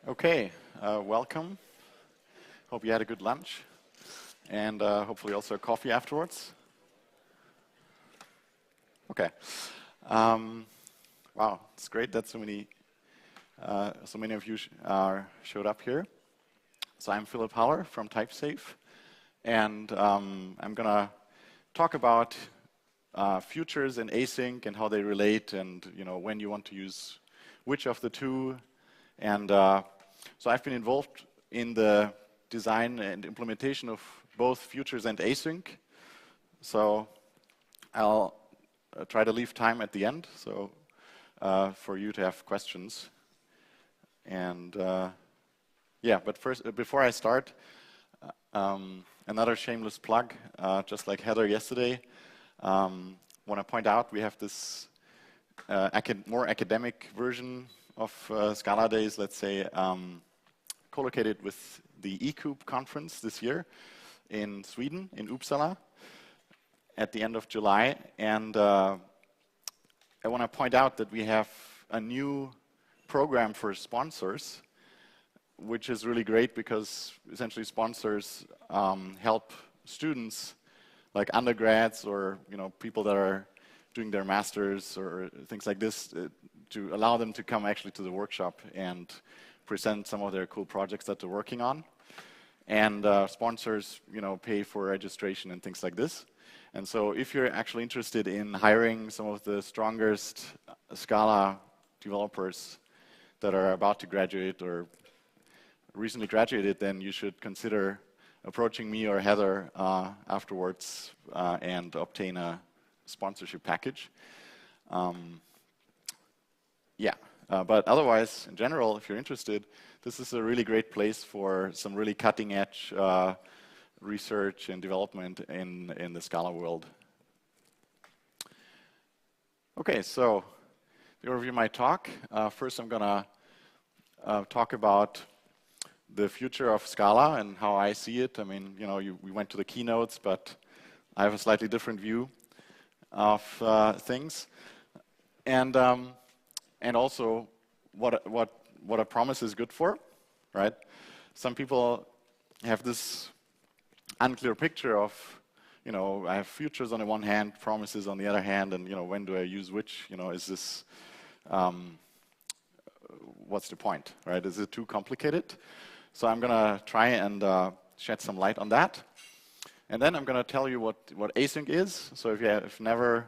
Okay, welcome. Hope you had a good lunch and hopefully also a coffee afterwards. Okay. Wow, it's great that so many of you showed up here. So I'm Philipp Haller from TypeSafe, and I'm gonna talk about futures and async and how they relate, and when you want to use which of the two. And so I've been involved in the design and implementation of both futures and async. So I'll try to leave time at the end, so for you to have questions. And yeah, but first, before I start, another shameless plug, just like Heather yesterday. Want to point out we have this more academic version of Scala Days, let's say, co-located with the eCube conference this year in Sweden, in Uppsala, at the end of July. And I want to point out that we have a new program for sponsors, which is really great because essentially sponsors help students like undergrads or people that are doing their masters or things like this to allow them to come actually to the workshop and present some of their cool projects that they're working on. And sponsors, pay for registration and things like this. And so if you're actually interested in hiring some of the strongest Scala developers that are about to graduate or recently graduated, then you should consider approaching me or Heather afterwards and obtain a sponsorship package. But otherwise, in general, if you're interested, this is a really great place for some really cutting-edge research and development in the Scala world. Okay, so the overview of my talk. First, I'm going to talk about the future of Scala and how I see it. I mean, we went to the keynotes, but I have a slightly different view of things, and also what a promise is good for, right? Some people have this unclear picture of, I have futures on the one hand, promises on the other hand, and when do I use which? Is this what's the point, right? Is it too complicated? So I'm gonna try and shed some light on that. And then I'm going to tell you what async is. So if you have never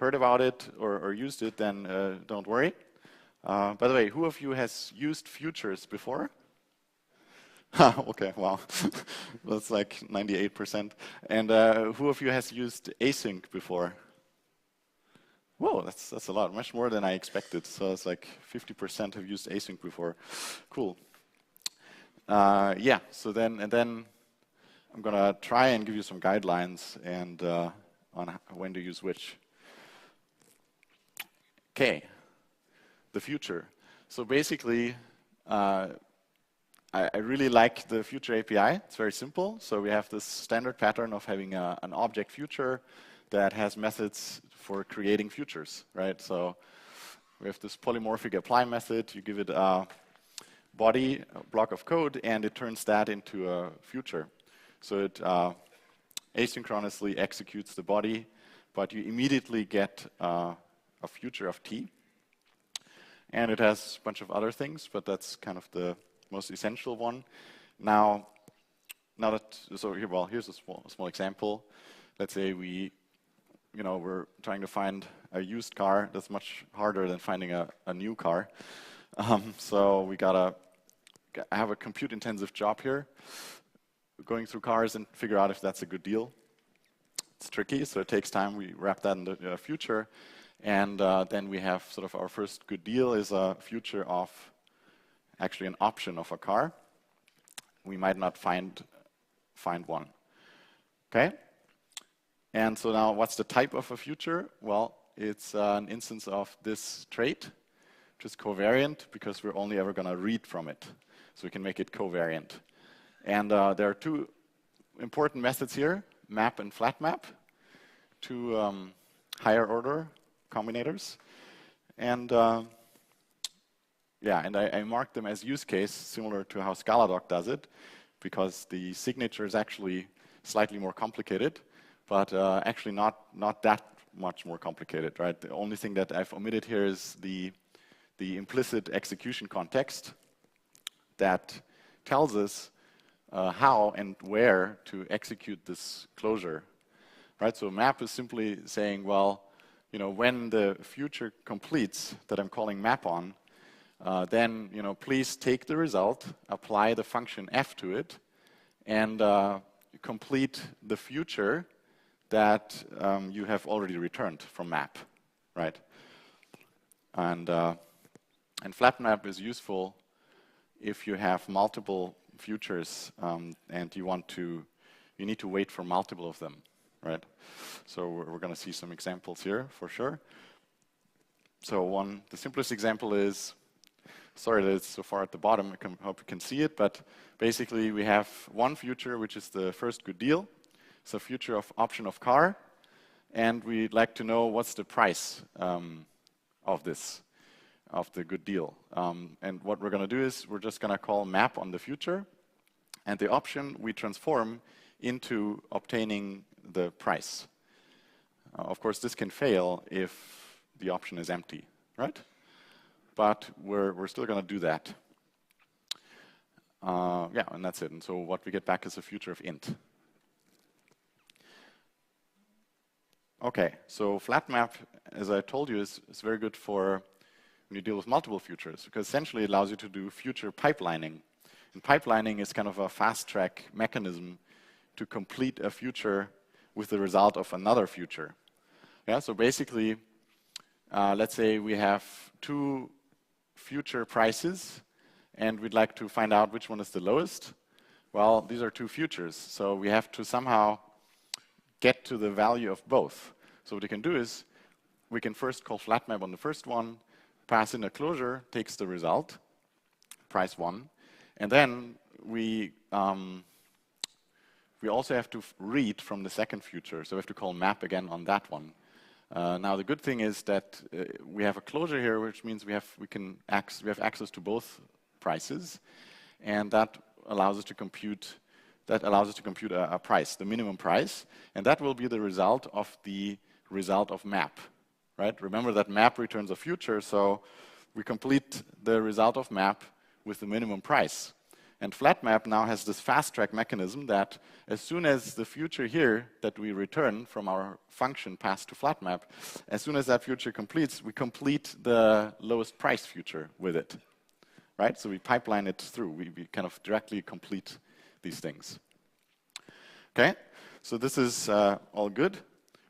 heard about it or used it, then don't worry. By the way, who of you has used futures before? Okay, wow. That's like 98%. And who of you has used async before? Whoa, that's a lot, much more than I expected. So it's like 50% have used async before. Cool. Yeah, so then I'm going to try and give you some guidelines and on when to use which. Okay, the future. So basically, I really like the future API. It's very simple. So we have this standard pattern of having an object future that has methods for creating futures, right? So we have this polymorphic apply method. You give it a body, a block of code, and it turns that into a future. So it asynchronously executes the body, but you immediately get a future of t. And it has a bunch of other things, but that's kind of the most essential one. Now here's a small example. Let's say we're trying to find a used car. That's much harder than finding a new car. So we gotta have a compute-intensive job here, going through cars and figure out if that's a good deal. It's tricky, so it takes time. We wrap that in the future, and then we have sort of our first good deal is a future of actually an option of a car. We might not find one. Okay? And so now what's the type of a future? Well, it's an instance of this trait, which is covariant because we're only ever going to read from it. So we can make it covariant. And there are two important methods here, map and Flatmap, two higher order combinators. And yeah, and I marked them as use case, similar to how Scaladoc does it, because the signature is actually slightly more complicated, but actually not that much more complicated, right? The only thing that I've omitted here is the implicit execution context that tells us how and where to execute this closure, right? So map is simply saying, well, you know, when the future completes that I'm calling map on, then, you know, please take the result, apply the function f to it, and complete the future that you have already returned from map, right? And Flatmap is useful if you have multiple futures and you need to wait for multiple of them, right? So we're going to see some examples here for sure. So the simplest example is, sorry that it's so far at the bottom, I hope you can see it, but basically we have one future which is the first good deal. It's a future of option of car, and we'd like to know what's the price of the good deal. And what we're going to do is we're just going to call map on the future, and the option we transform into obtaining the price. Of course, this can fail if the option is empty, right? But we're still going to do that. Yeah, and that's it. And so what we get back is a future of int. Okay, so Flatmap, as I told you, is very good for when you deal with multiple futures, because essentially it allows you to do future pipelining. And pipelining is kind of a fast-track mechanism to complete a future with the result of another future. Yeah, so basically, let's say we have two future prices, and we'd like to find out which one is the lowest. Well, these are two futures, so we have to somehow get to the value of both. So what we can do is we can first call Flatmap on the first one, pass in a closure, takes the result, price 1, and then we also have to read from the second future, so we have to call map again on that one. Now the good thing is that we have a closure here, which means we have access to both prices, and that allows us to compute a price, the minimum price, and that will be the result of map, right? Remember that map returns a future, so we complete the result of map with the minimum price. And Flatmap now has this fast-track mechanism that as soon as the future here that we return from our function passed to Flatmap, as soon as that future completes, we complete the lowest price future with it, right? So we pipeline it through. We kind of directly complete these things. Okay, so this is all good,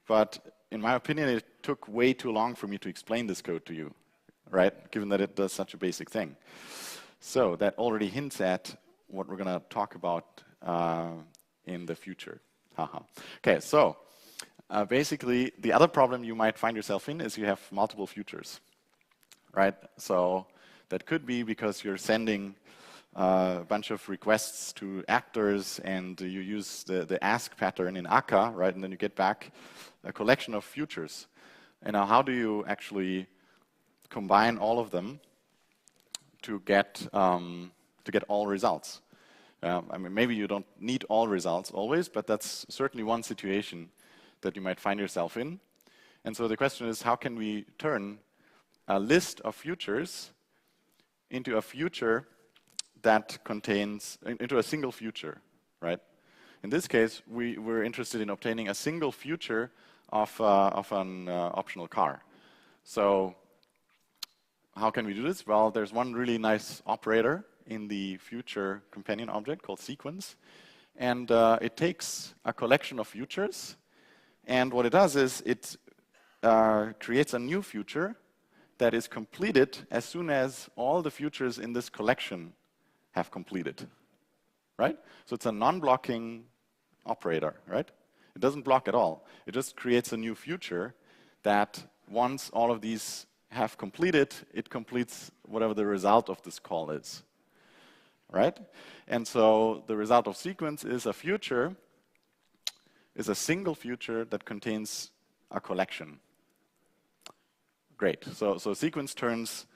but in my opinion, it took way too long for me to explain this code to you, right? Given that it does such a basic thing. So that already hints at what we're going to talk about in the future. Okay, so basically, the other problem you might find yourself in is you have multiple futures, right? So that could be because you're sending a bunch of requests to actors, and you use the ask pattern in Akka, right? And then you get back a collection of futures. And now how do you actually combine all of them to get all results? I mean, maybe you don't need all results always, but that's certainly one situation that you might find yourself in. And so the question is, how can we turn a list of futures into a future that contains, into a single future, right? In this case, we're interested in obtaining a single future of an optional car. So how can we do this? Well, there's one really nice operator in the future companion object called sequence, and it takes a collection of futures, and what it does is it creates a new future that is completed as soon as all the futures in this collection have completed, right? So it's a non-blocking operator, right? It doesn't block at all. It just creates a new future that once all of these have completed, it completes whatever the result of this call is, right? And so the result of sequence is a single future that contains a collection. Great. So sequence turns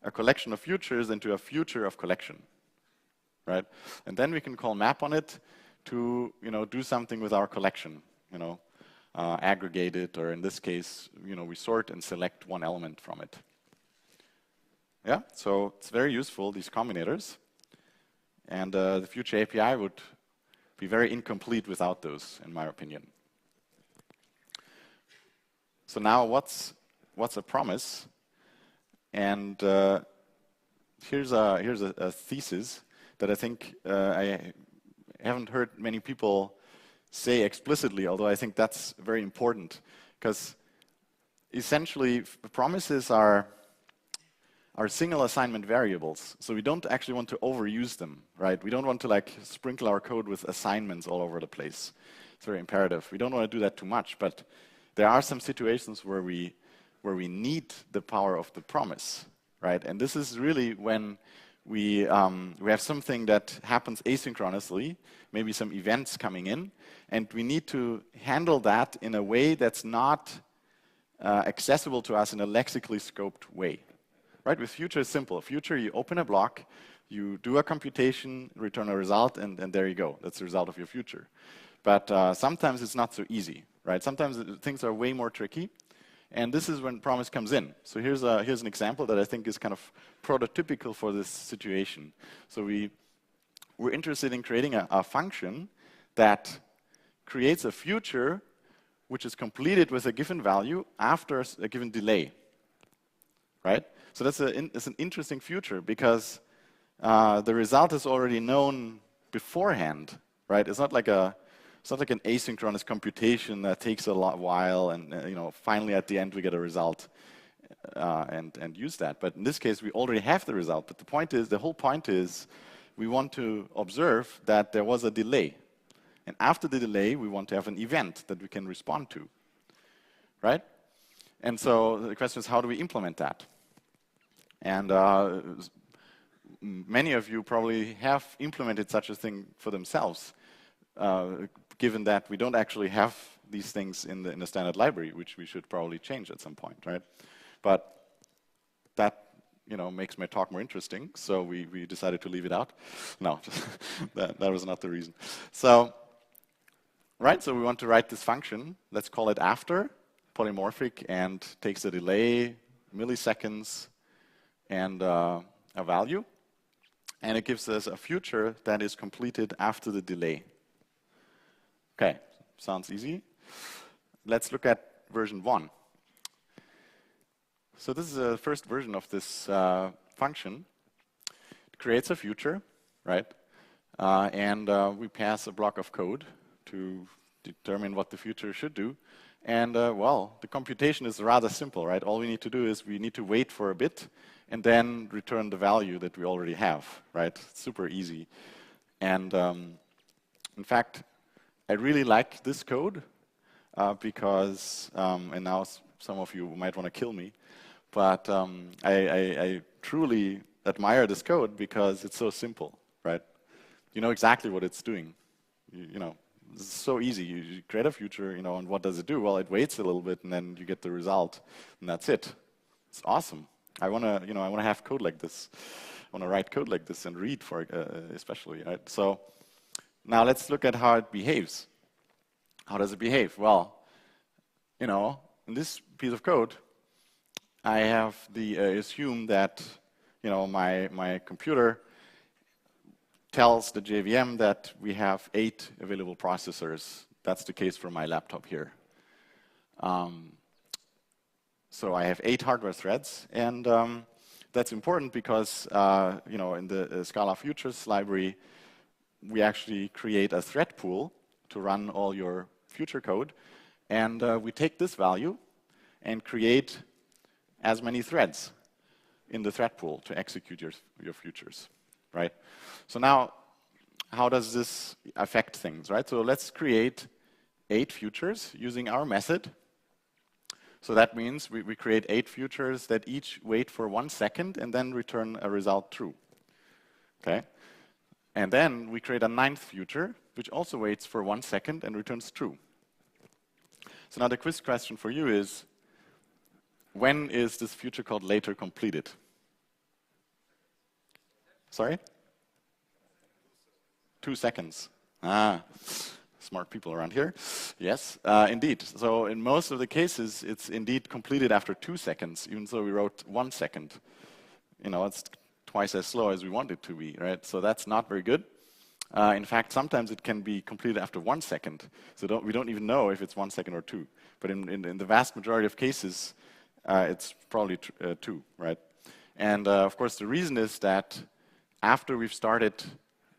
a collection of futures into a future of collection, right? And then we can call map on it to, do something with our collection, aggregate it, or in this case, we sort and select one element from it. Yeah, so it's very useful, these combinators. And the future API would be very incomplete without those, in my opinion. So now what's a promise? And here's a thesis that I think I haven't heard many people say explicitly, although I think that's very important, because essentially promises are single assignment variables, so we don't actually want to overuse them, right? We don't want to sprinkle our code with assignments all over the place. It's very imperative. We don't want to do that too much, but there are some situations where we need the power of the promise, right? And this is really when we have something that happens asynchronously, maybe some events coming in, and we need to handle that in a way that's not accessible to us in a lexically scoped way. Right, with future, it's simple. Future, you open a block, you do a computation, return a result, and there you go. That's the result of your future. But sometimes it's not so easy, right? Sometimes things are way more tricky, and this is when promise comes in. So here's an example that I think is kind of prototypical for this situation. So we're interested in creating a function that creates a future which is completed with a given value after a given delay, right? So that's an interesting future because the result is already known beforehand, right? It's not like an asynchronous computation that takes a while, and finally at the end we get a result and use that. But in this case, we already have the result. But the whole point is, we want to observe that there was a delay, and after the delay, we want to have an event that we can respond to, right? And so the question is, how do we implement that? And many of you probably have implemented such a thing for themselves, given that we don't actually have these things in the standard library, which we should probably change at some point, right? But that makes my talk more interesting, so we decided to leave it out. No, that was not the reason. So, right, so we want to write this function. Let's call it after, polymorphic, and takes a delay, milliseconds, and a value, and it gives us a future that is completed after the delay. Okay, sounds easy. Let's look at version 1. So this is the first version of this function. It creates a future, right? And we pass a block of code to determine what the future should do. And well, the computation is rather simple, right? All we need to do is we need to wait for a bit and then return the value that we already have, right? Super easy. And in fact, I really like this code because, and now some of you might want to kill me, but I truly admire this code because it's so simple, right? You know exactly what it's doing. It's so easy. You create a future, and what does it do? Well, it waits a little bit, and then you get the result, and that's it. It's awesome. I want to have code like this. I want to write code like this and read for it, especially. Right? So now let's look at how it behaves. How does it behave? Well, in this piece of code, I have assume that my computer tells the JVM that we have 8 available processors. That's the case for my laptop here. So I have 8 hardware threads, and that's important because in the Scala Futures library, we actually create a thread pool to run all your future code, and we take this value and create as many threads in the thread pool to execute your futures, right? So now, how does this affect things, right? So let's create 8 futures using our method. So that means we create 8 futures that each wait for 1 second and then return a result true, okay? And then we create a 9th future, which also waits for 1 second and returns true. So now the quiz question for you is, when is this future called later completed? Sorry? 2 seconds. Ah, smart people around here. Yes, indeed. So in most of the cases, it's indeed completed after 2 seconds, even though we wrote 1 second. It's twice as slow as we want it to be, right? So that's not very good. In fact, sometimes it can be completed after 1 second. So we don't even know if it's 1 second or 2. But in the vast majority of cases, it's probably 2, right? And of course, the reason is that after we've started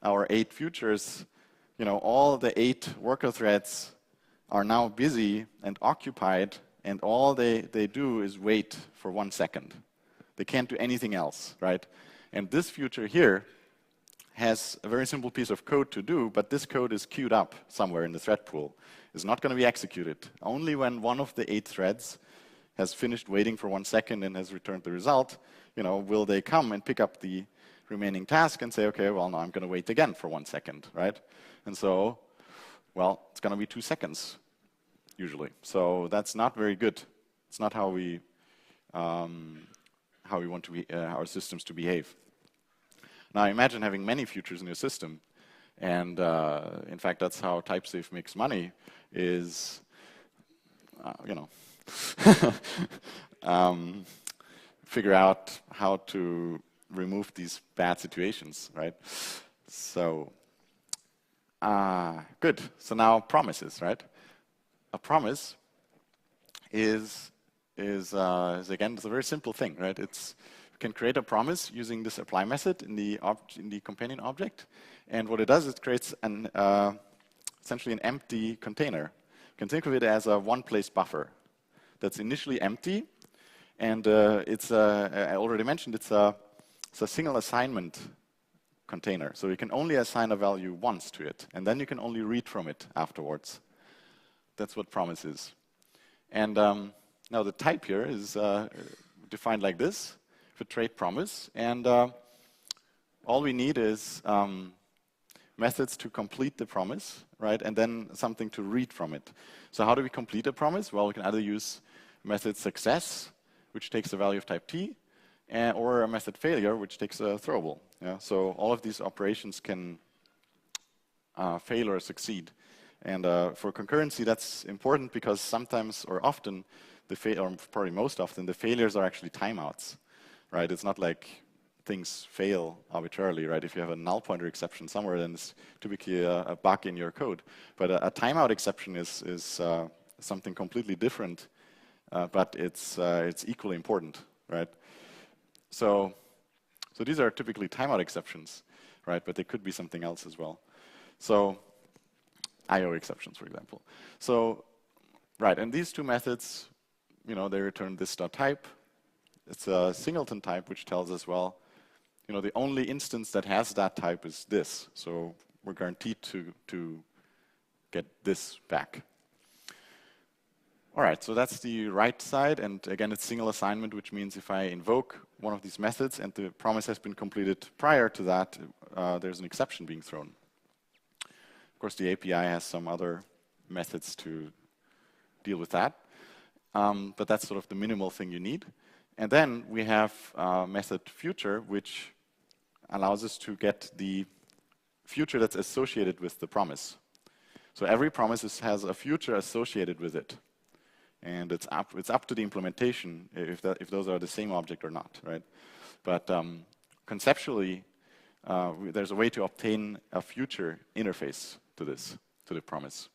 our 8 futures, all the 8 worker threads are now busy and occupied, and all they do is wait for 1 second. They can't do anything else, right? And this future here has a very simple piece of code to do, but this code is queued up somewhere in the thread pool. It's not going to be executed. Only when one of the 8 threads has finished waiting for 1 second and has returned the result, will they come and pick up the remaining task and say, okay, well, now I'm going to wait again for 1 second, right? And so, well, it's going to be 2 seconds, usually. So that's not very good. It's not how we want our systems to behave. Now imagine having many futures in your system, and in fact that's how TypeSafe makes money, is, figure out how to remove these bad situations, right? So, good. So now promises, right? A promise is again, it's a very simple thing, right? You can create a promise using this apply method in the companion object, and what it does is it creates essentially an empty container. You can think of it as a one-place buffer that's initially empty, and I already mentioned it's a single assignment container, so you can only assign a value once to it, and then you can only read from it afterwards. That's what promise is. And now the type here is defined like this, for trait promise, and all we need is methods to complete the promise, right, and then something to read from it. So how do we complete a promise? Well, we can either use method success, which takes a value of type t, or a method failure, which takes a throwable. Yeah? So all of these operations can fail or succeed. And for concurrency, that's important because sometimes or often, or probably most often, the failures are actually timeouts, right? It's not like things fail arbitrarily, right? If you have a null pointer exception somewhere, then it's typically a bug in your code. But a timeout exception is something completely different, but it's equally important, right? So these are typically timeout exceptions, right? But they could be something else as well. So IO exceptions, for example. So, right, and these two methods, they return this.type. It's a singleton type, which tells us, well, the only instance that has that type is this. So we're guaranteed to get this back. All right, so that's the right side. And again, it's single assignment, which means if I invoke one of these methods and the promise has been completed prior to that, there's an exception being thrown. Of course, the API has some other methods to deal with that. But that's sort of the minimal thing you need. And then we have method future, which allows us to get the future that's associated with the promise. So every promise has a future associated with it. And it's up to the implementation if those are the same object or not, right? But conceptually, there's a way to obtain a future interface to the promise.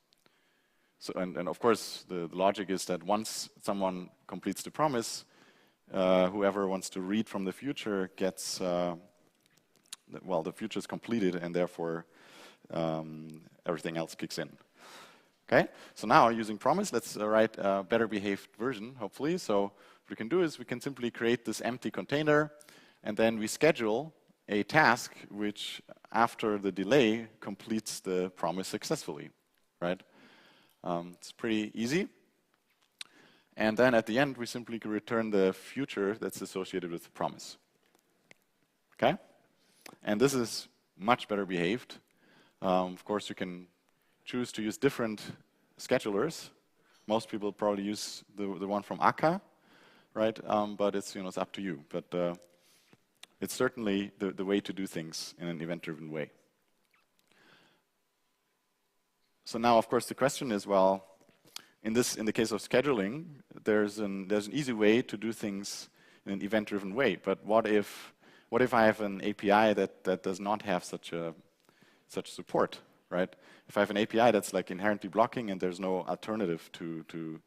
So, and of course, the logic is that once someone completes the promise, whoever wants to read from the future gets, well, the future is completed, and therefore everything else kicks in. Okay, so now using promise, let's write a better behaved version, hopefully. So what we can do is we can simply create this empty container, and then we schedule a task which, after the delay, completes the promise successfully, right? It's pretty easy. And then at the end, we simply return the future that's associated with the promise. Okay? And this is much better behaved. Of course, you can choose to use different schedulers. Most people probably use the one from Akka, right? But it's it's up to you. But it's certainly the way to do things in an event-driven way. So now, of course, the question is, well, in the case of scheduling, there's an easy way to do things in an event-driven way. But what if I have an API that does not have such support, right? If I have an API that's like inherently blocking and there's no alternative to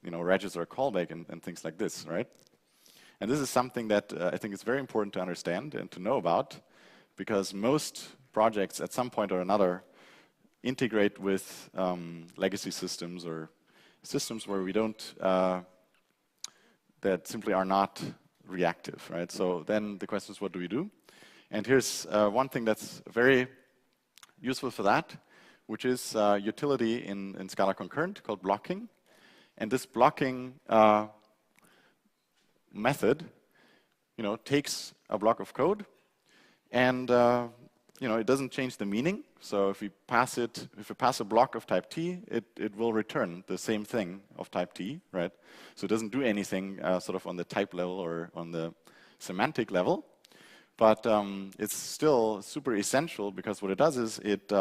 register a callback and things like this, right? And this is something that I think is very important to understand and to know about, because most projects at some point or another integrate with legacy systems or systems where we don't, that simply are not reactive, right? So then the question is, what do we do? And here's one thing that's very useful for that, which is utility in Scala concurrent called blocking. And this blocking method, takes a block of code and it doesn't change the meaning. So if we pass a block of type T, it will return the same thing of type T, right? So it doesn't do anything sort of on the type level or on the semantic level. But it's still super essential, because what it does is it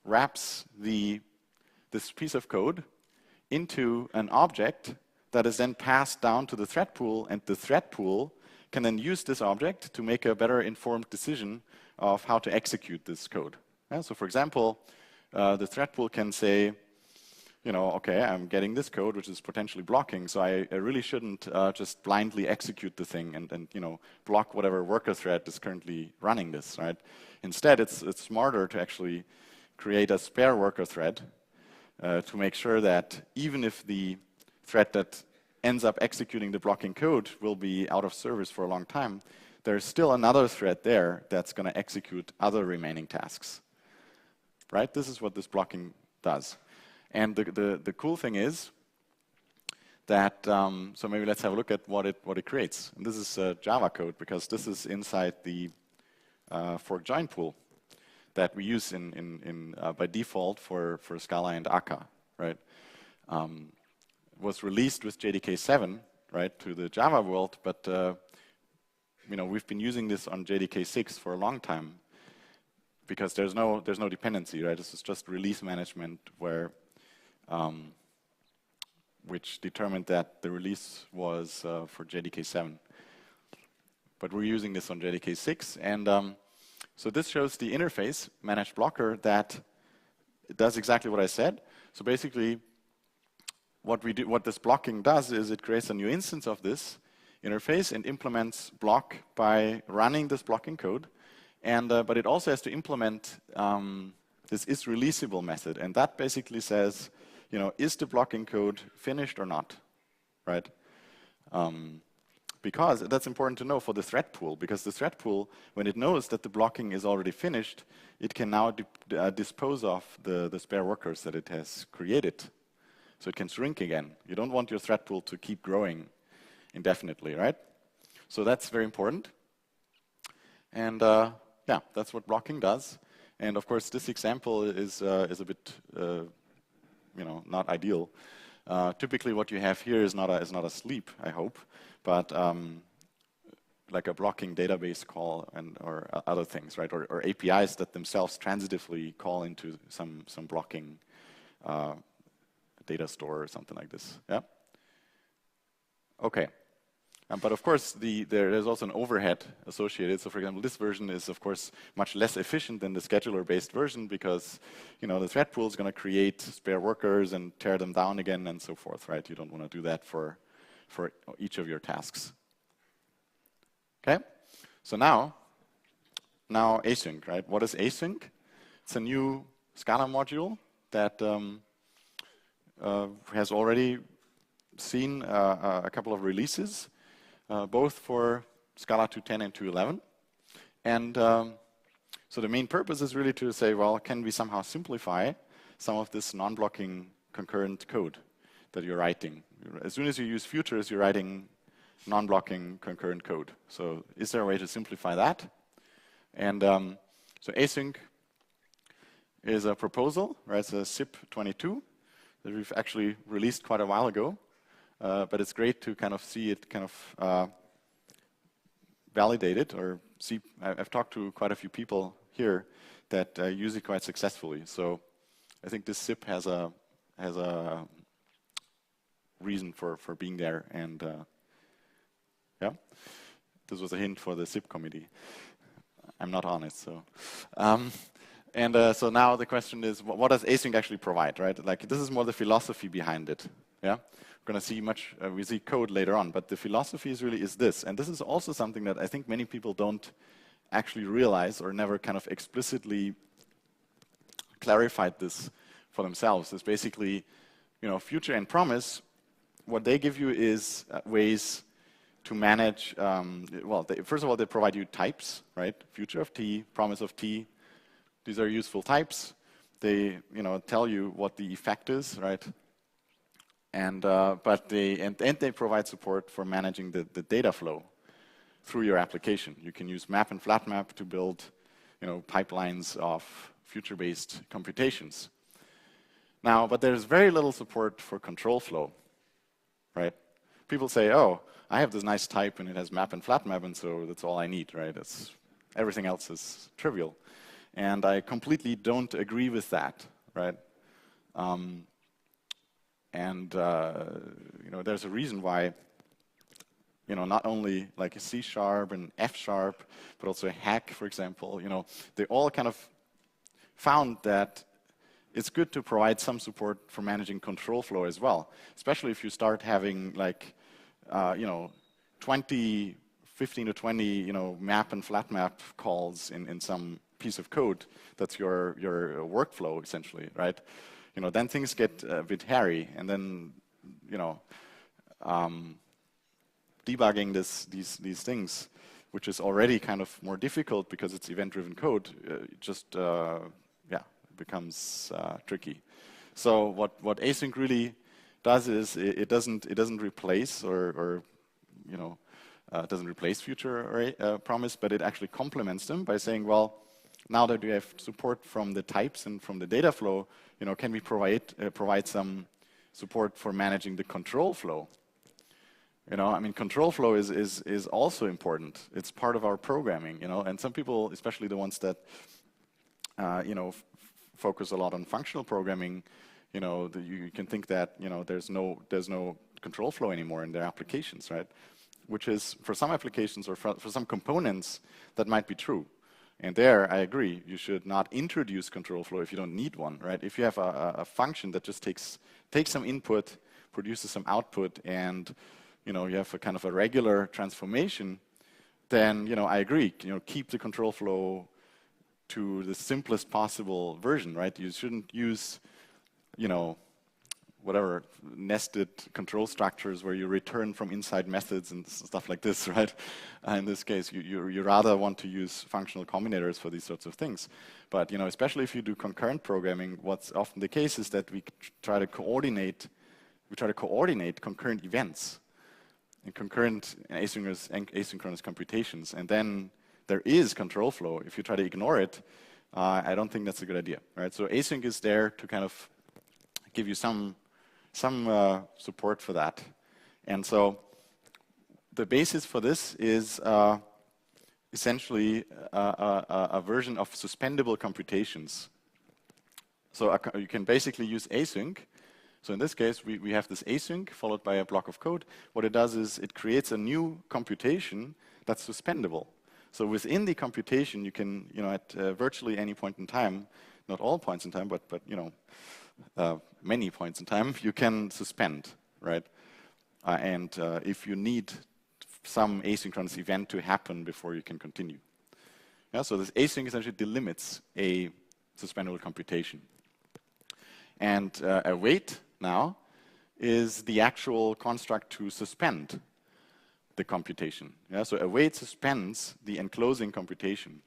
wraps this piece of code into an object that is then passed down to the thread pool, and the thread pool can then use this object to make a better informed decision of how to execute this code. Yeah, so for example, the thread pool can say, okay, I'm getting this code which is potentially blocking, so I really shouldn't just blindly execute the thing and block whatever worker thread is currently running this, right? Instead, it's smarter to actually create a spare worker thread to make sure that even if the thread that ends up executing the blocking code will be out of service for a long time, there's still another thread there that's going to execute other remaining tasks, right? This is what this blocking does. And the cool thing is that, so maybe let's have a look at what it creates. And this is Java code, because this is inside the fork join pool that we use by default for Scala and Akka, right? Was released with JDK 7, right, to the Java world, but we've been using this on JDK 6 for a long time, because there's no dependency, right? This is just release management which determined that the release was for JDK 7. But we're using this on JDK 6, and so this shows the interface managed blocker that does exactly what I said. So basically, what this blocking does is it creates a new instance of this interface and implements block by running this blocking code. And but it also has to implement this isReleasable method, and that basically says, is the blocking code finished or not, right? Because that's important to know for the thread pool, because the thread pool, when it knows that the blocking is already finished, it can now dispose of the spare workers that it has created. So it can shrink again. You don't want your thread pool to keep growing indefinitely, right? So that's very important. And yeah, that's what blocking does. And of course, this example is a bit, not ideal. Typically, what you have here is not a sleep, I hope, but like a blocking database call or other things, right? Or APIs that themselves transitively call into some blocking data store or something like this. Yeah. Okay. But of course, there's also an overhead associated. So for example, this version is of course much less efficient than the scheduler-based version, because the thread pool is going to create spare workers and tear them down again and so forth, right? You don't want to do that for each of your tasks. Okay. So now async, right? What is async? It's a new Scala module that has already seen a couple of releases. Both for Scala 2.10 and 2.11. And so the main purpose is really to say, well, can we somehow simplify some of this non-blocking concurrent code that you're writing? As soon as you use futures, you're writing non-blocking concurrent code. So is there a way to simplify that? And so async is a proposal, right? It's a SIP 22 that we've actually released quite a while ago. But it's great to kind of see it kind of validated or see. I've talked to quite a few people here that use it quite successfully. So I think this SIP has a reason for being there, and yeah, this was a hint for the SIP committee. I'm not on it, so. So now the question is, what does async actually provide, right? Like, this is more the philosophy behind it, yeah? We're going to see we see code later on, but the philosophy is this. And this is also something that I think many people don't actually realize or never kind of explicitly clarified this for themselves. It's basically, Future and Promise, what they give you is ways to manage, first of all, they provide you types, right? Future of T, Promise of T. These are useful types. They, tell you what the effect is, right? And they provide support for managing the data flow through your application. You can use Map and Flatmap to build, pipelines of future-based computations. Now, but there's very little support for control flow, right? People say, oh, I have this nice type and it has Map and Flatmap, and so that's all I need, right? Everything else is trivial. And I completely don't agree with that, right? There's a reason why, not only like a C# and F#, but also a hack, for example, they all kind of found that it's good to provide some support for managing control flow as well, especially if you start having like, 15 to 20, Map and Flatmap calls in some piece of code. That's your workflow, essentially, right? Then things get a bit hairy, and then, debugging these things, which is already kind of more difficult because it's event-driven code, becomes tricky. So what async really does is it doesn't replace doesn't replace Future Promise, but it actually complements them by saying, well, now that we have support from the types and from the data flow, can we provide some support for managing the control flow? Control flow is also important. It's part of our programming, and some people, especially the ones that, focus a lot on functional programming, you can think that, there's no control flow anymore in their applications, right? Which is, for some applications or for some components, that might be true. And there, I agree, you should not introduce control flow if you don't need one, right? If you have a function that just takes some input, produces some output, and you have a kind of a regular transformation, then I agree. Keep the control flow to the simplest possible version, right? You shouldn't use, whatever nested control structures where you return from inside methods and stuff like this, right? In this case, you rather want to use functional combinators for these sorts of things. But especially if you do concurrent programming, what's often the case is that we try to coordinate concurrent events and concurrent asynchronous computations, and then there is control flow. If you try to ignore it, I don't think that's a good idea, right? So async is there to kind of give you some support for that. And so the basis for this is essentially a version of suspendable computations. So you can basically use async. So in this case, we have this async followed by a block of code. What it does is it creates a new computation that's suspendable. So within the computation, you can, at virtually any point in time, not all points in time, but many points in time, you can suspend, right? And if you need some asynchronous event to happen before you can continue. Yeah, so this async essentially delimits a suspendable computation. And await now is the actual construct to suspend the computation. Yeah, so await suspends the enclosing computation.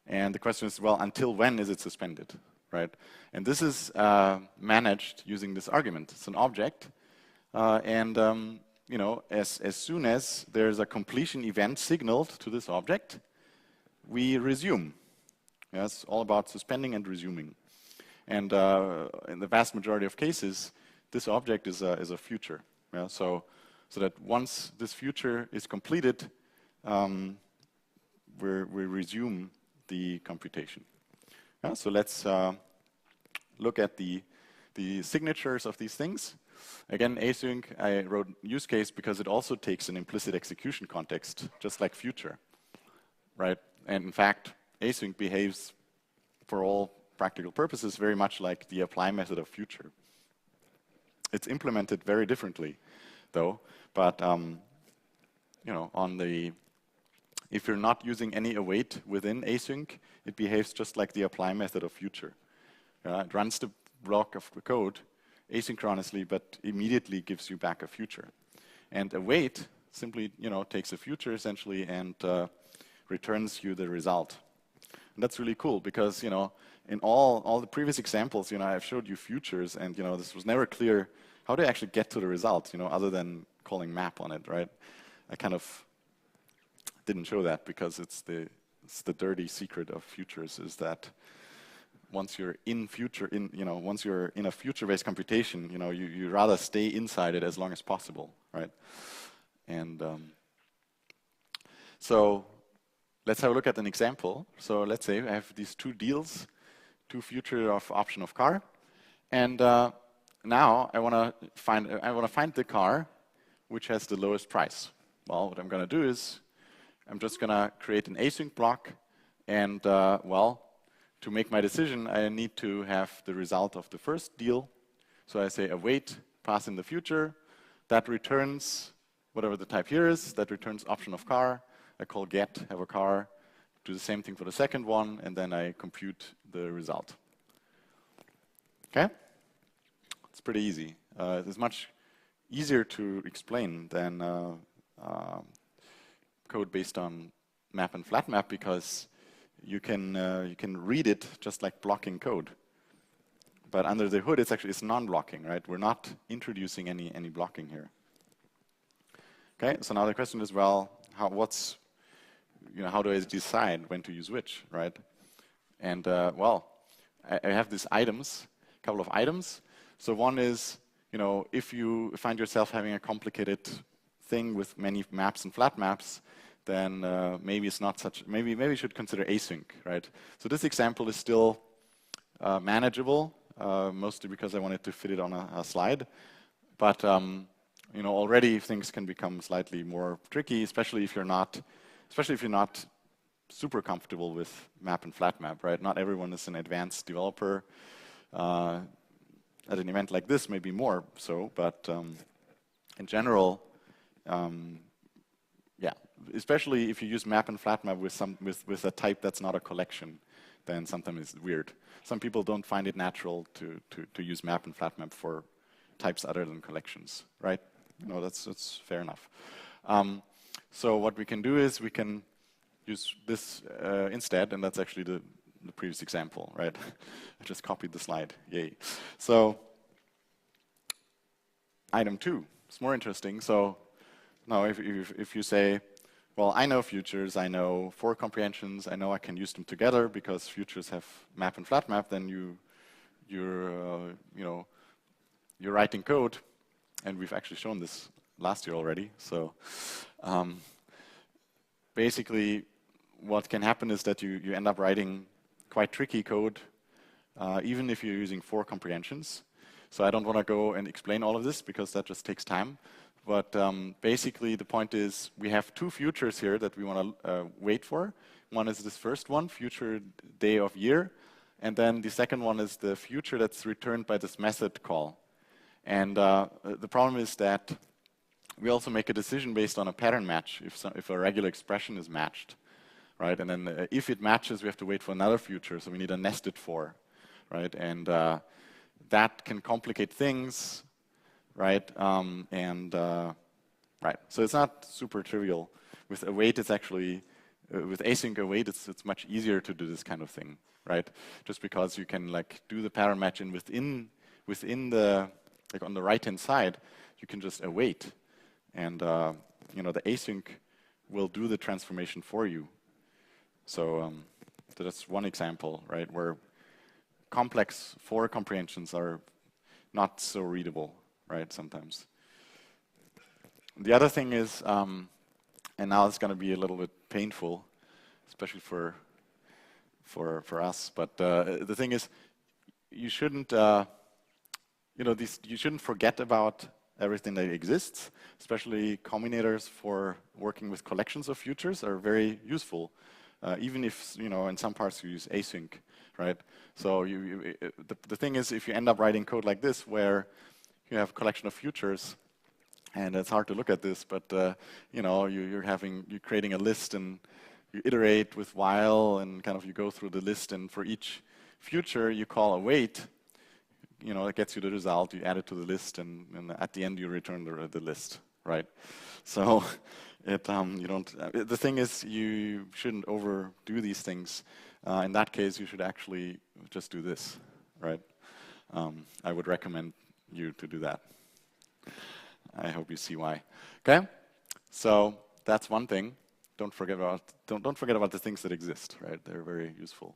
And the question is, well, until when is it suspended, right? And this is managed using this argument. It's an object, as soon as there's a completion event signaled to this object, we resume. Yeah, it's all about suspending and resuming. And in the vast majority of cases, this object is a future. Yeah, so that once this future is completed, we resume the computation. Yeah, so let's look at the signatures of these things. Again, async, I wrote use case because it also takes an implicit execution context, just like future, right? And in fact, async behaves for all practical purposes very much like the apply method of future. It's implemented very differently, though. But you know, if you're not using any await within async, it behaves just like the apply method of future. It runs the block of the code asynchronously, but immediately gives you back a future. And await simply, you know, takes a future essentially and returns you the result. And that's really cool because, you know, in all the previous examples, you know, I've showed you futures, and you know, this was never clear how to actually get to the result, you know, other than calling map on it, right? I kind of didn't show that because it's the dirty secret of futures is that once you're once you're in a future-based computation, you know, you rather stay inside it as long as possible, right? And so let's have a look at an example. So let's say I have these two deals, two future of option of car, and now I want to find the car which has the lowest price. Well, what I'm going to do is I'm just going to create an async block, and well, to make my decision, I need to have the result of the first deal. So I say await, pass in the future. That returns whatever the type here is. That returns option of car. I call get, have a car. Do the same thing for the second one, and then I compute the result. Okay? It's pretty easy. It's much easier to explain than code based on map and Flatmap because you can read it just like blocking code. But under the hood, it's non-blocking, right? We're not introducing any blocking here. Okay, so now the question is, well, how do I decide when to use which, right? And well, I have these items, a couple of items. So one is, you know, if you find yourself having a complicated thing with many maps and flat maps, then maybe it's not such. Maybe you should consider async, right? So this example is still manageable, mostly because I wanted to fit it on a slide. But you know, already things can become slightly more tricky, especially if you're not super comfortable with map and flat map, right? Not everyone is an advanced developer. At an event like this, maybe more so, but in general, yeah, especially if you use map and flat map with a type that's not a collection, then sometimes it's weird. Some people don't find it natural to use map and flat map for types other than collections, right? No, that's fair enough. So what we can do is we can use this instead, and that's actually the previous example, right? I just copied the slide, yay. So item 2, it's more interesting. So now if you say, well, I know futures, I know 4 comprehensions, I know I can use them together because futures have map and flat map, then you're writing code, and we've actually shown this last year already. So basically, what can happen is that you end up writing quite tricky code, even if you're using 4 comprehensions. So I don't want to go and explain all of this because that just takes time. But basically, the point is we have 2 futures here that we want to wait for. One is this first one, future day of year. And then the second one is the future that's returned by this method call. And the problem is that we also make a decision based on a pattern match if a regular expression is matched, right? And then if it matches, we have to wait for another future. So we need a nested for, right? And that can complicate things, right? Right. So it's not super trivial. With await, it's actually with async await, it's much easier to do this kind of thing, right? Just because you can like do the pattern matching within the like on the right-hand side, you can just await, and you know, the async will do the transformation for you. So that's one example, right, where complex 4 comprehensions are not so readable, right, sometimes. The other thing is And now it's going to be a little bit painful, especially for us. But the thing is, you shouldn't you shouldn't forget about everything that exists. Especially combinators for working with collections of futures are very useful, even if in some parts you use async, right? So the thing is, if you end up writing code like this, where you have a collection of futures, and it's hard to look at this, but you're creating a list and you iterate with while, and kind of you go through the list, and for each future you call await. It gets you the result. You add it to the list, and at the end you return the list, right? So you don't. The thing is, you shouldn't overdo these things. In that case, you should actually just do this, right? I would recommend you to do that. I hope you see why. Okay, so that's one thing. Don't forget about the things that exist, right? They're very useful.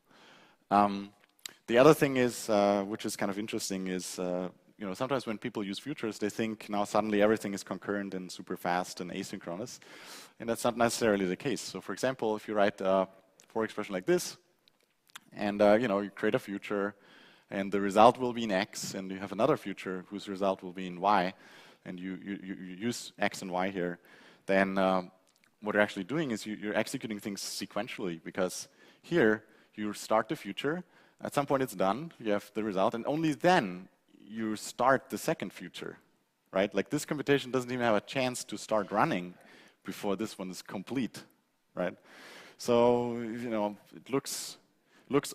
The other thing is, which is kind of interesting, is sometimes when people use futures, they think now suddenly everything is concurrent and super fast and asynchronous, and that's not necessarily the case. So, for example, if you write a for expression like this, and you create a future, and the result will be in X, and you have another future whose result will be in Y, and you use X and Y here, then what you're actually doing is you're executing things sequentially, because here you start the future. At some point it's done, you have the result, and only then you start the second future, right? Like this computation doesn't even have a chance to start running before this one is complete, right? So, it looks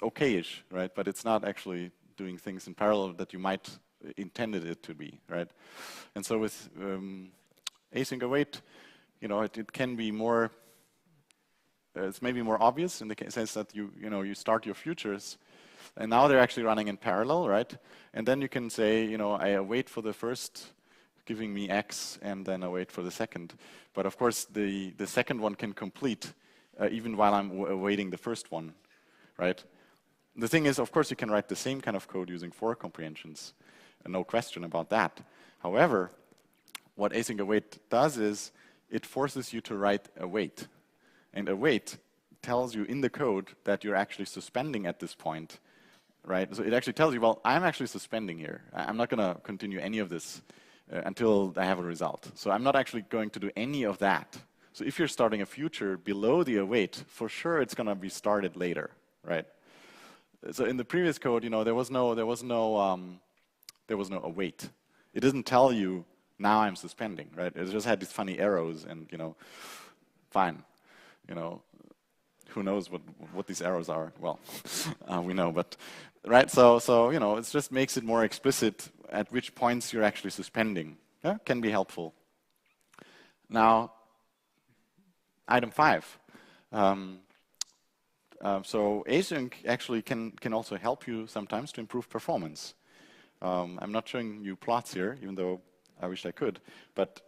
okay-ish, right? But it's not actually doing things in parallel that you might intended it to be, right? And so with async await, it can be more, it's maybe more obvious in the sense that you start your futures, and now they're actually running in parallel, right? And then you can say, I await for the first giving me X, and then await for the second. But of course, the second one can complete even while I'm awaiting the first one, right? The thing is, of course, you can write the same kind of code using for comprehensions, no question about that. However, what async await does is it forces you to write await. And await tells you in the code that you're actually suspending at this point, right? So it actually tells you, well, I'm actually suspending here. I'm not going to continue any of this until I have a result. So I'm not actually going to do any of that. So if you're starting a future below the await, for sure it's going to be started later, right? So in the previous code, there was no await. It doesn't tell you now I'm suspending, right? It just had these funny arrows, and fine, who knows what these arrows are? Well, we know, but right. So it just makes it more explicit at which points you're actually suspending. Yeah, can be helpful. Now, item 5. So async actually can also help you sometimes to improve performance. I'm not showing you plots here, even though I wish I could, but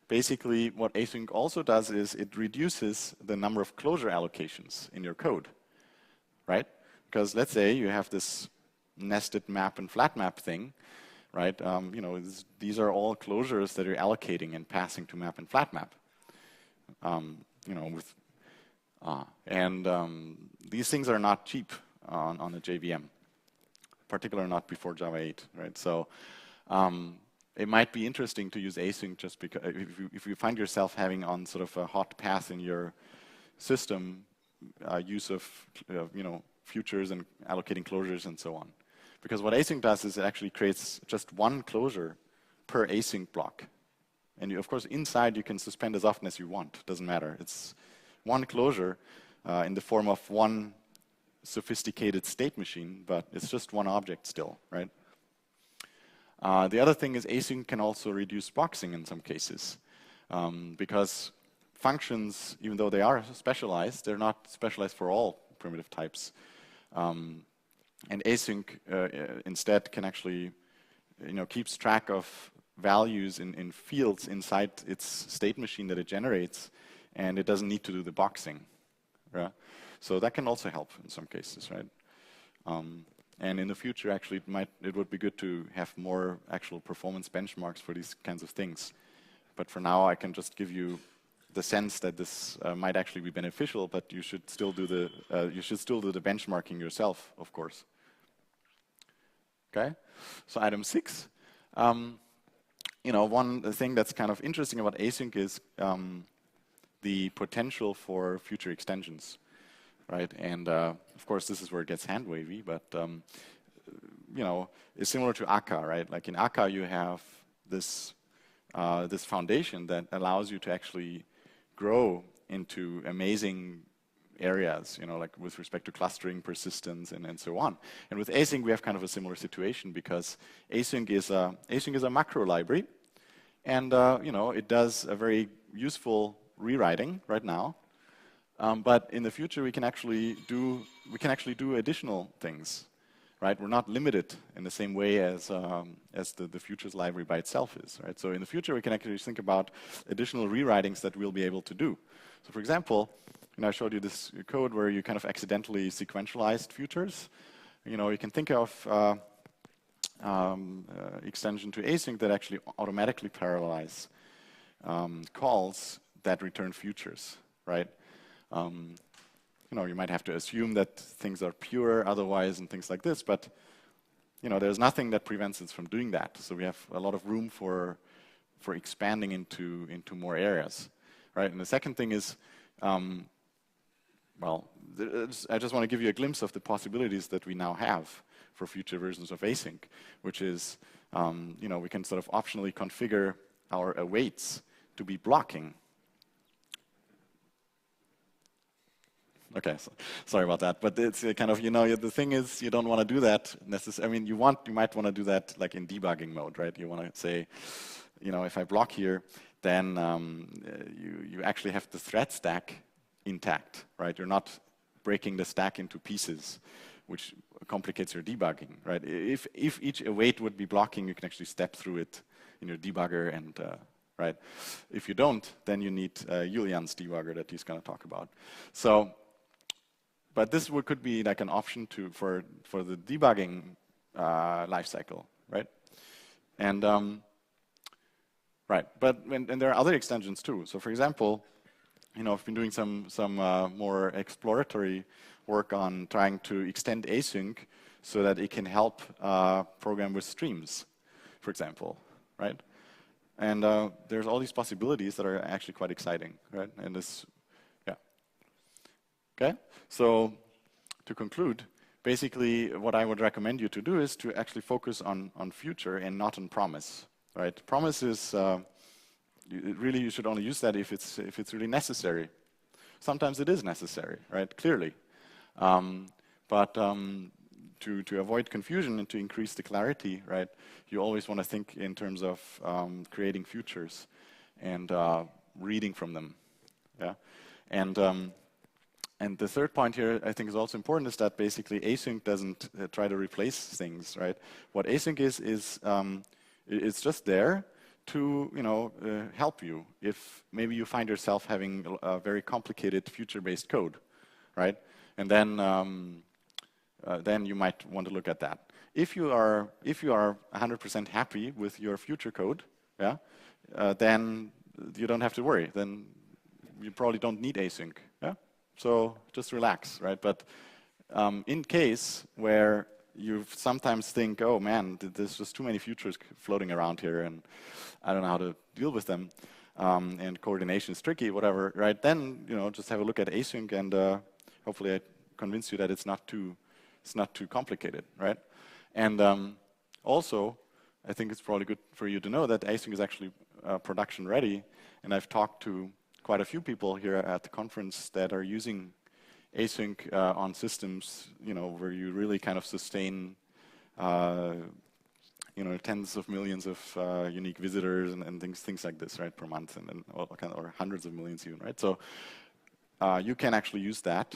basically what async also does is it reduces the number of closure allocations in your code, right? Because let's say you have this nested map and Flatmap thing, right? These are all closures that you're allocating and passing to map and Flatmap. These things are not cheap on a JVM, particularly not before Java 8, right? So it might be interesting to use async just because if you find yourself having on sort of a hot path in your system, use of futures and allocating closures and so on. Because what async does is it actually creates just one closure per async block. And of course, inside you can suspend as often as you want. Doesn't matter. It's one closure in the form of one sophisticated state machine, but it's just one object still, right? The other thing is async can also reduce boxing in some cases, because functions, even though they are specialized, they're not specialized for all primitive types. And async instead can actually, keeps track of values in fields inside its state machine that it generates, and it doesn't need to do the boxing. Right? So that can also help in some cases, right? And in the future, actually, it would be good to have more actual performance benchmarks for these kinds of things. But for now, I can just give you the sense that this might actually be beneficial, but you should still do the benchmarking yourself, of course. Okay, so item 6. One thing that's kind of interesting about async is the potential for future extensions, right? And of course, this is where it gets hand wavy, but it's similar to Akka, right? Like in Akka, you have this this foundation that allows you to actually grow into amazing areas, like with respect to clustering, persistence, and so on. And with async, we have kind of a similar situation because async is a macro library, and it does a very useful rewriting right now. But in the future, we can actually do additional things, right? We're not limited in the same way as the futures library by itself is, right? So in the future, we can actually think about additional rewritings that we'll be able to do. So for example, I showed you this code where you kind of accidentally sequentialized futures. You can think of extension to async that actually automatically parallelize calls that return futures, right? You might have to assume that things are pure otherwise and things like this, but there's nothing that prevents us from doing that. So we have a lot of room for expanding into more areas, right? And the second thing is, I just want to give you a glimpse of the possibilities that we now have for future versions of async, which is, we can sort of optionally configure our awaits to be blocking. Okay, so sorry about that, but it's kind of, the thing is, you don't want to do that necessarily. I mean, you might want to do that like in debugging mode, right? You want to say, if I block here, then you actually have the thread stack intact, right? You're not breaking the stack into pieces, which complicates your debugging, right? If each await would be blocking, you can actually step through it in your debugger, and right? If you don't, then you need Julian's debugger that he's going to talk about. So. But this could be like an option for the debugging lifecycle, right? And right, and there are other extensions too. So for example, I've been doing some more exploratory work on trying to extend async so that it can help program with streams, for example, right? And there's all these possibilities that are actually quite exciting, right? And this. Okay, so to conclude, basically what I would recommend you to do is to actually focus on future and not on promise, right? Promise is, really you should only use that if it's really necessary. Sometimes it is necessary, right, clearly. But to avoid confusion and to increase the clarity, right, you always want to think in terms of creating futures and reading from them, yeah? And the third point here, I think, is also important, is that basically async doesn't try to replace things, right? What async is it's just there to, help you if maybe you find yourself having a very complicated future-based code, right? And then you might want to look at that. If you are 100% happy with your future code, yeah, then you don't have to worry. Then you probably don't need async, yeah. So just relax, right? But in case where you sometimes think, oh man, there's just too many futures floating around here and I don't know how to deal with them, and coordination is tricky, whatever, right? Then, just have a look at async and hopefully I convince you that it's not too complicated, right? And also, I think it's probably good for you to know that async is actually production ready, and I've talked to quite a few people here at the conference that are using async on systems, where you really kind of sustain, tens of millions of unique visitors and things like this, right, per month, and or hundreds of millions even, right? So you can actually use that,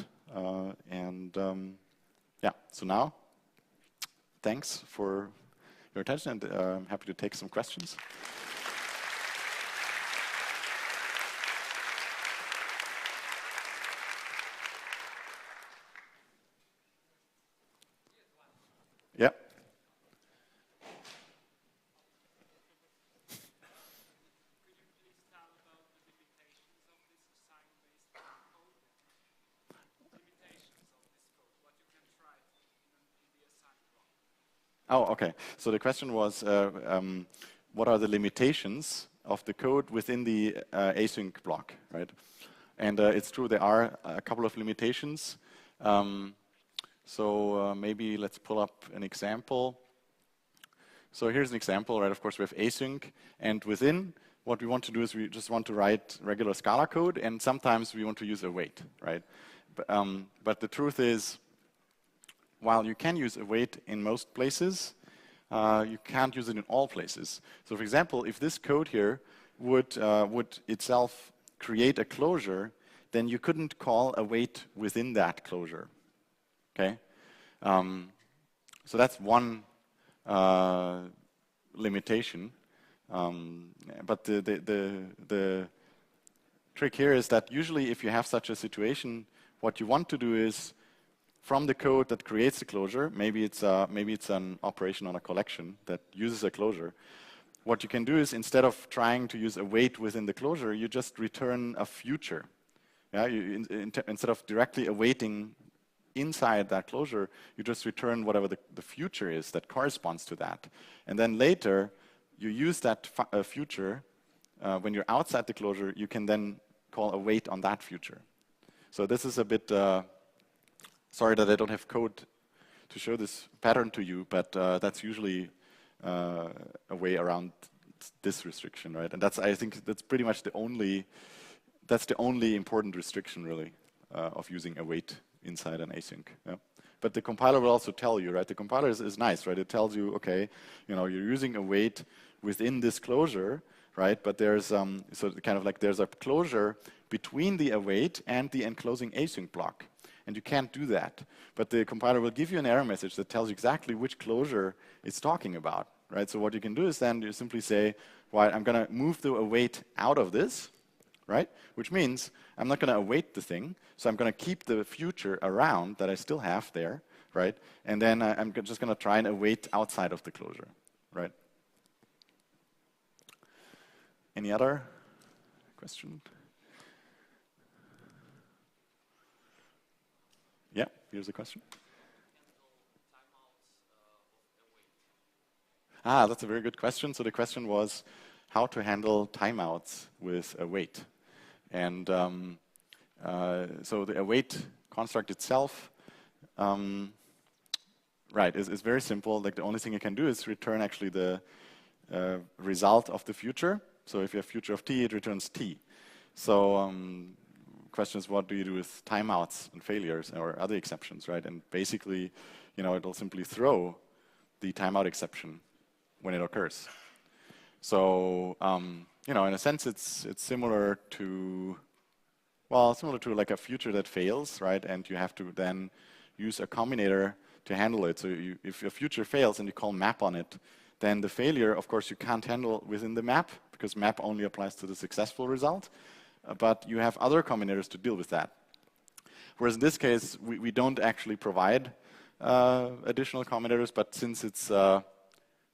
yeah. So now, thanks for your attention, and I'm happy to take some questions. Yeah. Oh, okay. So the question was, what are the limitations of the code within the async block, right? And it's true, there are a couple of limitations. So maybe let's pull up an example. So here's an example, right? Of course, we have async, and within, what we want to do is we just want to write regular Scala code, and sometimes we want to use await, right? But the truth is, while you can use await in most places, you can't use it in all places. So for example, if this code here would itself create a closure, then you couldn't call await within that closure, okay? So that's one limitation. But the trick here is that usually if you have such a situation, what you want to do is from the code that creates the closure, maybe it's an operation on a collection that uses a closure. What you can do is instead of trying to use await within the closure, you just return a future. Yeah, instead of directly awaiting inside that closure, you just return whatever the future is that corresponds to that. And then later, you use that future. When you're outside the closure, you can then call await on that future. So this is a bit, sorry that I don't have code to show this pattern to you, but that's usually a way around this restriction, right? And I think that's pretty much the only important restriction, really, of using await inside an async. Yeah. But the compiler will also tell you, right? The compiler is nice, right? It tells you, okay, you're using await within this closure, right? But there's so kind of like there's a closure between the await and the enclosing async block, and you can't do that. But the compiler will give you an error message that tells you exactly which closure it's talking about, right? So what you can do is then you simply say, well, I'm going to move the await out of this, right? Which means I'm not going to await the thing, so I'm going to keep the future around that I still have there, right? And then I'm just going to try and await outside of the closure, right? Any other question? Yeah, here's a question. That's a very good question. So the question was how to handle timeouts with await. And so the await construct itself, right, is very simple. Like the only thing you can do is return actually the result of the future. So if you have future of t, it returns t. So question is, what do you do with timeouts and failures or other exceptions, right? And basically, it'll simply throw the timeout exception when it occurs. So in a sense, it's similar to like a future that fails, right? And you have to then use a combinator to handle it. So if your future fails and you call map on it, then the failure, of course, you can't handle within the map because map only applies to the successful result. But you have other combinators to deal with that. Whereas in this case, we don't actually provide additional combinators, but since it's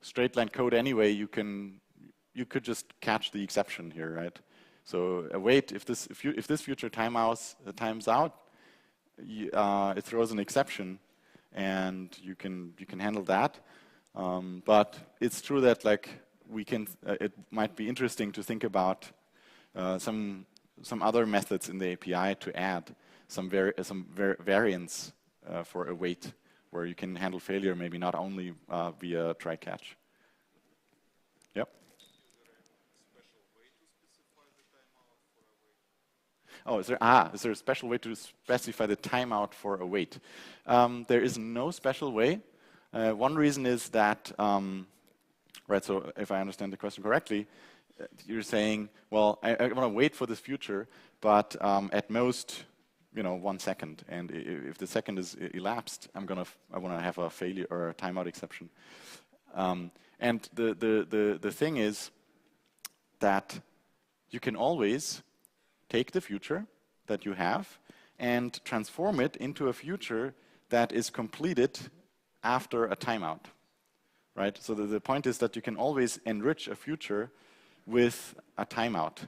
straight line code anyway, you could just catch the exception here, right? So await, if this future times out, it throws an exception, and you can handle that. But it's true that it might be interesting to think about some other methods in the API to add some variants for await, where you can handle failure maybe not only via try catch. Yep. Oh, is there a special way to specify the timeout for await? There is no special way. One reason is that, right, so if I understand the question correctly, you're saying, well, I want to wait for this future, but at most, 1 second. And if the second is elapsed, I want to have a failure or a timeout exception. And the thing is that you can always take the future that you have and transform it into a future that is completed after a timeout, right? So the point is that you can always enrich a future with a timeout.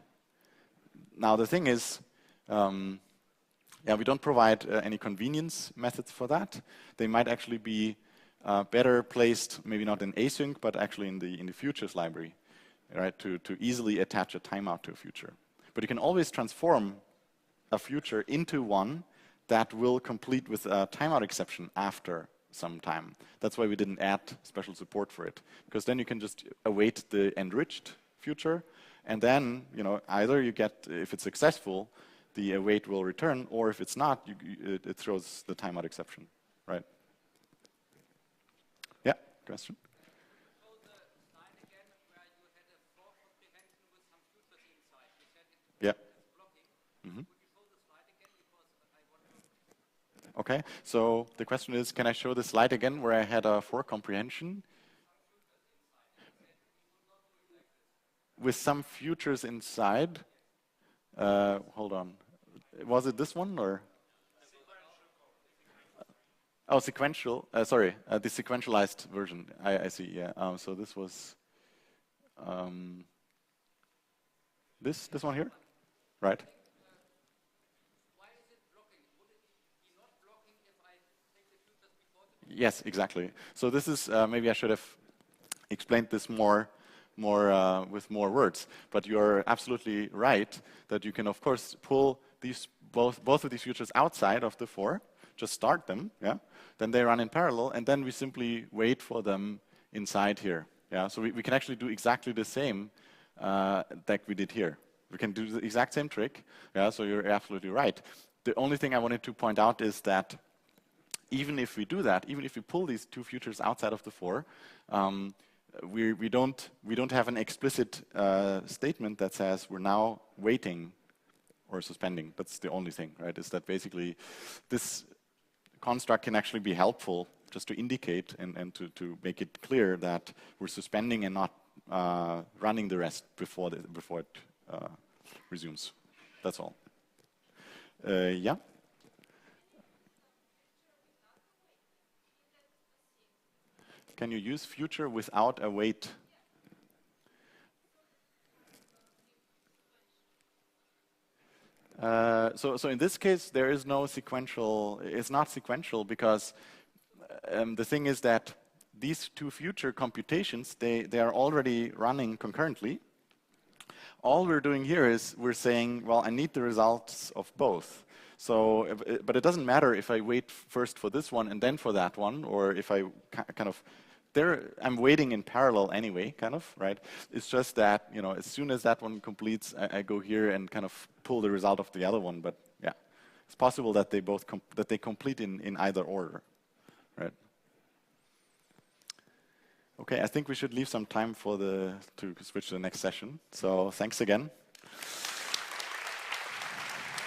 Now the thing is, we don't provide any convenience methods for that. They might actually be better placed, maybe not in async, but actually in the futures library, right? To easily attach a timeout to a future. But you can always transform a future into one that will complete with a timeout exception after some time. That's why we didn't add special support for it, because then you can just await the enriched future, and then either you get, if it's successful, the await will return, or if it's not, it throws the timeout exception, right? Yeah, question? Yeah. Mm-hmm. Okay, so the question is, can I show the slide again where I had a for comprehension with some futures inside? Hold on. Was it this one or? Oh, sequential. Sorry, the sequentialized version. I see. Yeah. So this was this one here, right? Yes, exactly. So this is maybe I should have explained this more with more words. But you're absolutely right that you can of course pull these both of these futures outside of the for, just start them, yeah. Then they run in parallel, and then we simply wait for them inside here. Yeah. So we can actually do exactly the same that we did here. We can do the exact same trick. Yeah. So you're absolutely right. The only thing I wanted to point out is that even if we do that, even if we pull these two futures outside of the for, we don't have an explicit statement that says we're now waiting or suspending. That's the only thing, right? Is that basically this construct can actually be helpful just to indicate and to make it clear that we're suspending and not running the rest before it resumes. That's all. Yeah. Can you use future without a wait? So in this case, there is no sequential. It's not sequential because the thing is that these two future computations, they are already running concurrently. All we're doing here is we're saying, well, I need the results of both. So, but it doesn't matter if I wait first for this one and then for that one, or if I kind of I'm waiting in parallel anyway, kind of, right? It's just that, as soon as that one completes, I go here and kind of pull the result of the other one. But yeah, it's possible that they both complete in either order, right? Okay, I think we should leave some time to switch to the next session. So thanks again.